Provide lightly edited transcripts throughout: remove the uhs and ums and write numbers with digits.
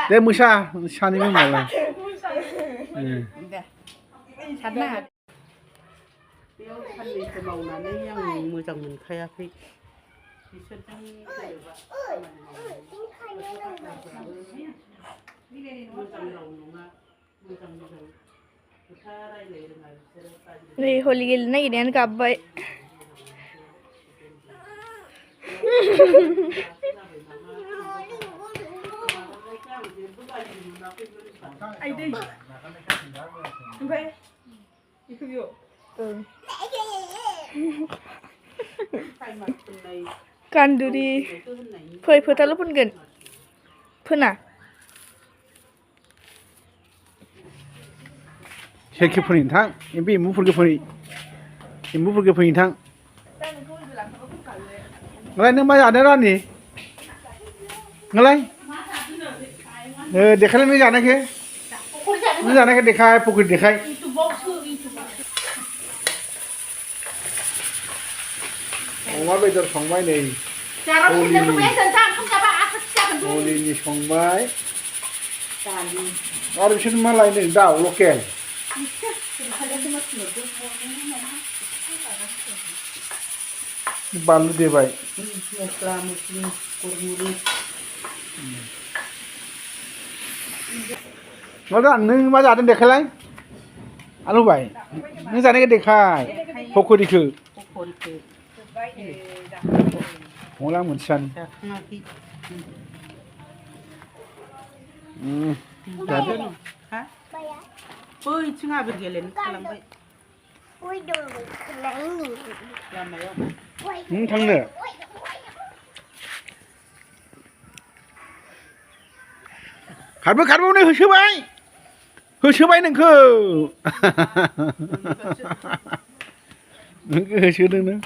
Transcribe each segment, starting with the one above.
दे मोसा सानैबो होनबालाय साननो हादों बेयाव साननैसो मावनानै आं मोजां मोनखायाखै बिसोरजों गोरोबा मोजां राव नङा मोजां खोथा रायज्लाय रोङा बिसोरो नै हलि गेलेनो नागिरनायानो गाबबाय गान्दुरि फै फोथाल' फोनगोन फोना सोरखि फोनि नोंथां एम्फौ एम्बुफोरखौ फोनि नोंथां नोंलाय नों मा जादों रानि नोंलाय देखायलाय नों जानायखौ देखाय पकरि देखाय अमा बेदर संबाय नै हलिनि संबाय आरो बिसोर मा लायदों दाउ लकेल बानलु देबाय मस्ला मस्लि गरमुरुस नों मा जादों देखायलाय आलु बाय नों जानायखौ देखाय पकरिखौ अला मोनसेयानो बैथिं आबिर गेलेनो थालांबाय लामायाव थांनो खारबावनो होसोबाय नोंखौ होसोदों नों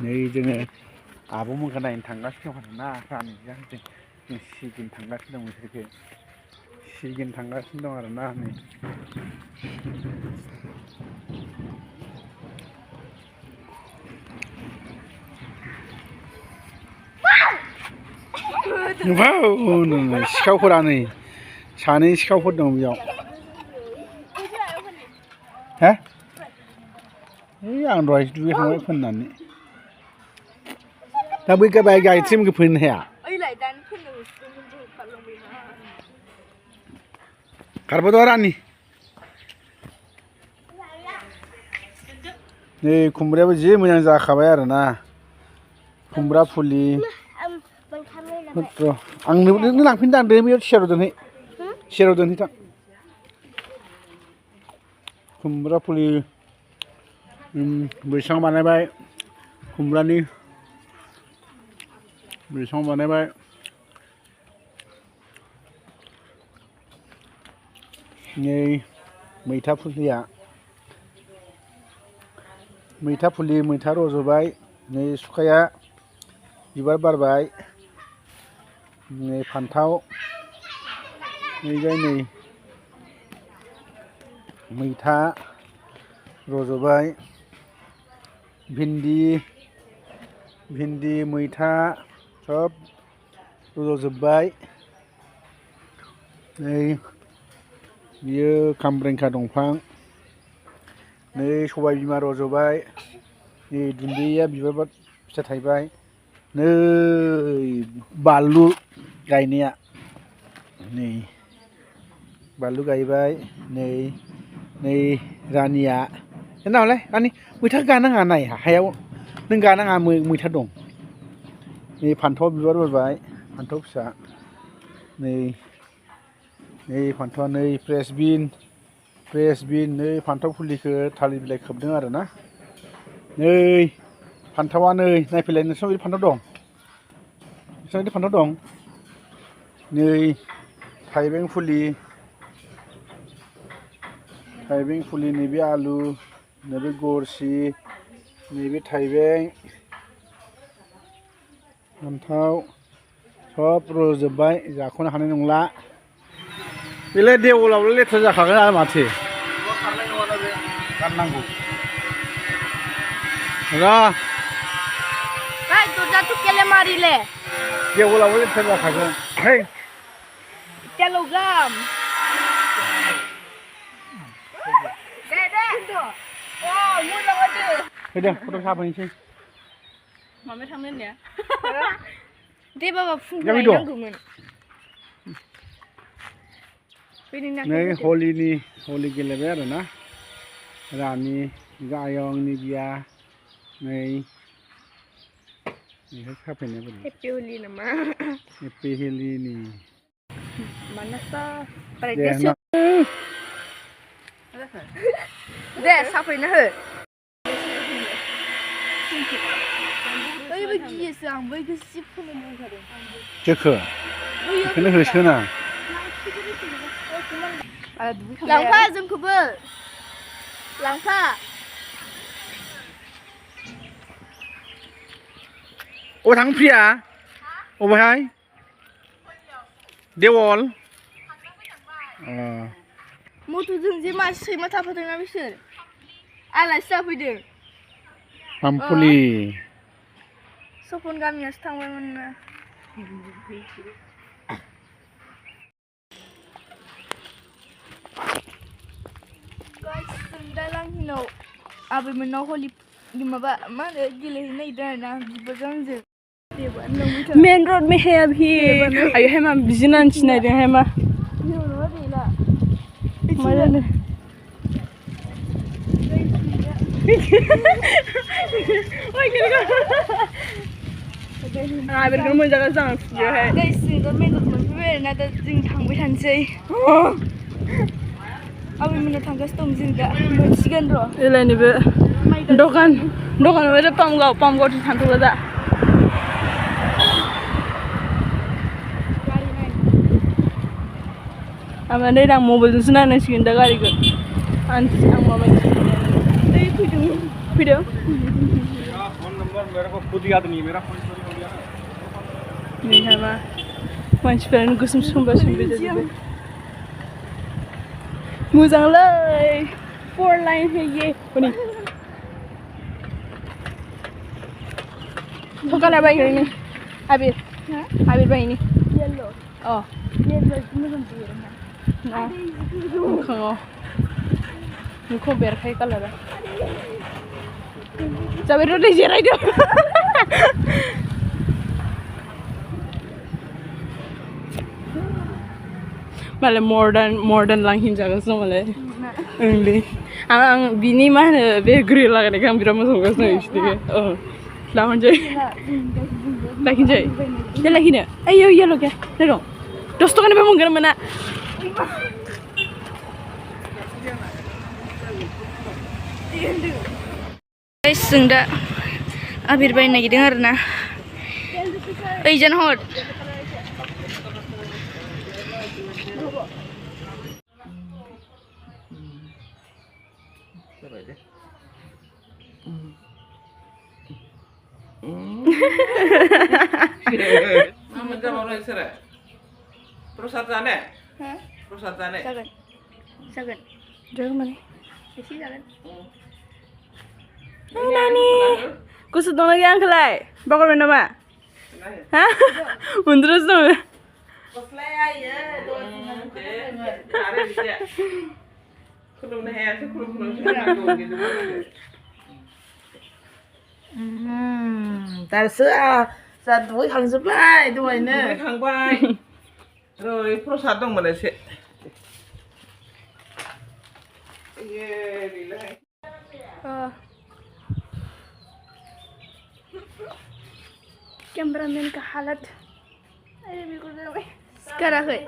नै जोङो आब'मोनखौ नायनो थांगासिनो दं आरोना रानिजों जों सिगिनो थांगासिनो दं बिसोरखौ सिगिनो थांगासिनो दं आरोना नै सिखावफोरा नै सानै सिखावफोर दं बेयाव हे आं दहाय दुगैखांबाय फोननानै दा बै गायत्रिमोनखौ फोननो हाया खारबोद' रानि नै खुमब्रायाबो जि मोजां जाखाबाय आरोना खुमब्रा फुलि आंनो लांफिनदों आं बेयाव सेराव दोनहैथां खुमब्रा फुलि बैसां बानायबाय खुमब्रानि बैसां बानायबाय नै मैथा फुलि मैथा रज'बाय नै सुखाया बिबार बारबाय नै फान्थाव नै मैथा रज'बाय भिन्दि मैथा सब रज'जोब्बाय नै बियो खामब्रेंगा दंफां नै सबाय बिमा रज'बाय नै दुन्दिया बिबार फिसा थायबाय नै बानलु गायनाया नै बानलु गायबाय नै रानिया नालाय रानि मैथा गानाङा नाय हायाव नों गानाङा मैथा दं नै फान्थाव बिबार बारबाय फान्थाव फिसा नै फान्थावा नै फ्रेसबिन नै फान्थाव फुलिखौ थालिर बिलाइ खोबदों आरोना नै फान्थावा नायफैलाय नोंसिनाव बिदि फान्थाव दं नै थाइबें फुलि नैबे आलु नैबे गरसि नैबे थाइबें फान्थाव सब रज'जोब्बाय जाख'नो हानाय नंला बेलाय देवलावलाय लेथ्रा जाखागोन आरो माथो खारनाय नङाना बे गाननांगौ Dai, tu già tu che le marile. देवलावबो लेथ्रा जाखागोन है Telegram. Wow, mudah ada. फैदो फट' साफायनोसै Mama थांगोन ya? Dे बाबा फुंखौ Yang itu? नांगौमोन. नै हलि गेलेबाय आरो ना रानि गायंनि बिया नै बेहाय साफायनाय बोरै Happy Holi nama. हेपि हेलिनि Mana sah? दे Pada ना Deh, sapain he. Oi, bagi sang, bagi sip pun mau kado. जोखो बेखौनो होसोना Langka जोंखौबो. Langka. अ थांनो फ्रिया अबेहाय देवल Motorजों जे मानसि सैमा थाफादोंना बिसोर आलासि जाफैदों पामपुलि सपन गामियावसो थांबायमोन ना जों दा लांहिनाव आबैमोननाव हलि माबा मा होनो गेलेहैनो नागिरदों आरोना बिब'जों आंजों मेन रोड में है अभी आयो है मां बिजिनान सिनायदों है मा माने ओइ गेलगा आबेरखौ मोजां जां फुयो है गाइस जों मेन रोड मोनफैबाय आरोना दा जों थांबाय थानोसै आबैमोननाव थांगासिनो दं जों दा मोनसिगोन र' एलायनिबो दखान बायदि पामगाव थांथ'ला दा आङो नै आं मबाइलजोंसो नायनांसिगोन दा गारिखौ आं माबायदि फैदों फोन नंबर मेरे को खुद याद नहीं मेरा फोन चोरी हो गया नै हाबा मानसिफोरानो गोसोम सोंबा सोंबाय जाजोब्बाय मोजांलै 4 लाइन होयो हनै थकाला बायहैनि आबिर बायहैनि येल्लो अ येल्लो मोजां बियो ना मोखाङाव नोंखौ बेरखायो कालारा जाबाय र' दै जिरायदो मालाय मर्दान लांहिनजागासिनो दं मालाय ओंलै आं बिनि मा होनो बे ग्रिल लागायनायखौ आं बिराद मोजां मोनगासिनो दं बिसोरनिखौ लाहनसै लाखिनोसै दे लाखिनो आयौ येल्ल' गैया दे दं 10 थाखानिफ्राय मोनगोन मोना जों दा आबिर बायनो नागिरदों आरोना ओइजान हर प्रसाद जाने प्रसाद जाने जागोन माने एसे जागोन नानि गुसु दंना गैया आंखौलाय बावगारबाय नामा हा उन्दुनोसो दङ खुलुमनो हायासै खुलुमनो दासो जा दुगैखांजोब्बाय दहायनो खांबाय र' प्रसाद दंमोन एसे कैमरामैन का हालत कराखै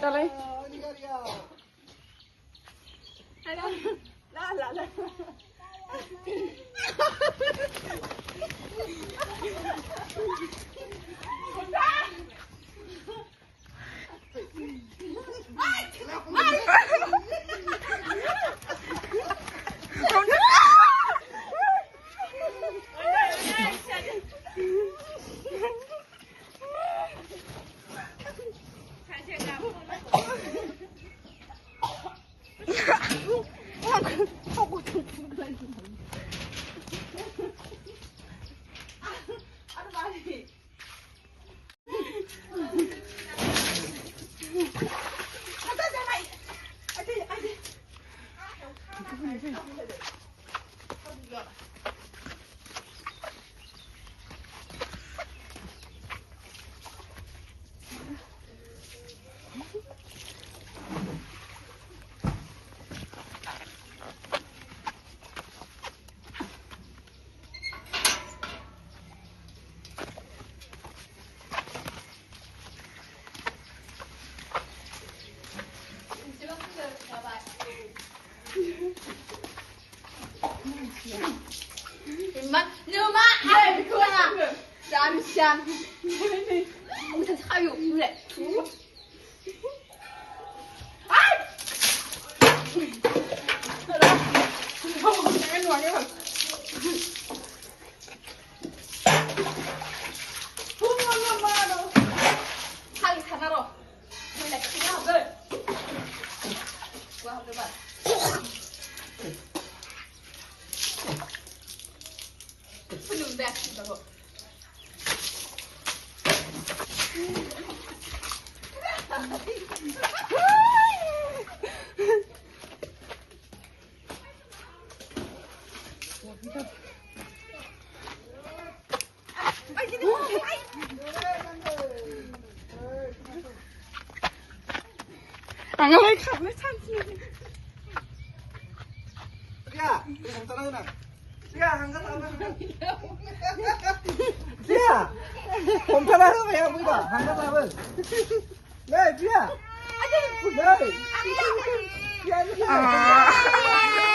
Dalej. Mà nhưng mà ai cười à? San san. Ôi thật sao hiểu lệ chú. Thằng thằng nào rồi? Mày lại cái nào rồi? Qua học được bạn. Belum dah, baru. Ang alay ka, may chance. 야, 간단하구나. 야, 한가하구나. 야, 곰탕하는 거야, 우리가. 한가하면. 야, 야. 야, 야.